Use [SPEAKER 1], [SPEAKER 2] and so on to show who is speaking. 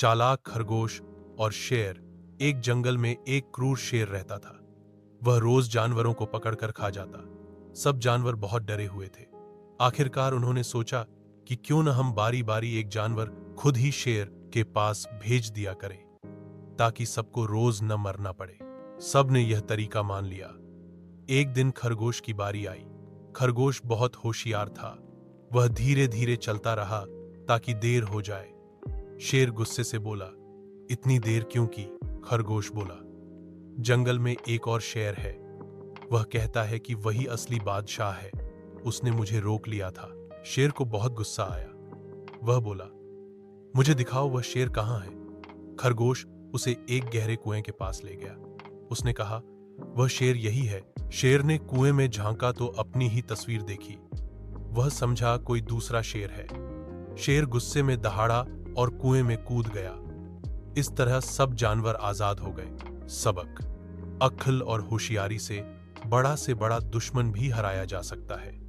[SPEAKER 1] चालाक खरगोश और शेर। एक जंगल में एक क्रूर शेर रहता था। वह रोज जानवरों को पकड़कर खा जाता। सब जानवर बहुत डरे हुए थे। आखिरकार उन्होंने सोचा कि क्यों न हम बारी बारी एक जानवर खुद ही शेर के पास भेज दिया करें, ताकि सबको रोज न मरना पड़े। सब ने यह तरीका मान लिया। एक दिन खरगोश की बारी आई। खरगोश बहुत होशियार था। वह धीरे धीरे चलता रहा ताकि देर हो जाए। शेर गुस्से से बोला, इतनी देर क्यों की? खरगोश बोला, जंगल में एक और शेर है। वह कहता है कि वही असली बादशाह है। उसने मुझे रोक लिया था। शेर को बहुत गुस्सा आया। वह बोला, मुझे दिखाओ वह शेर कहाँ है। खरगोश उसे एक गहरे कुएं के पास ले गया। उसने कहा, वह शेर यही है। शेर ने कुएं में झांका तो अपनी ही तस्वीर देखी। वह समझा कोई दूसरा शेर है। शेर गुस्से में दहाड़ा और कुएं में कूद गया। इस तरह सब जानवर आजाद हो गए। सबक: अक्ल और होशियारी से बड़ा दुश्मन भी हराया जा सकता है।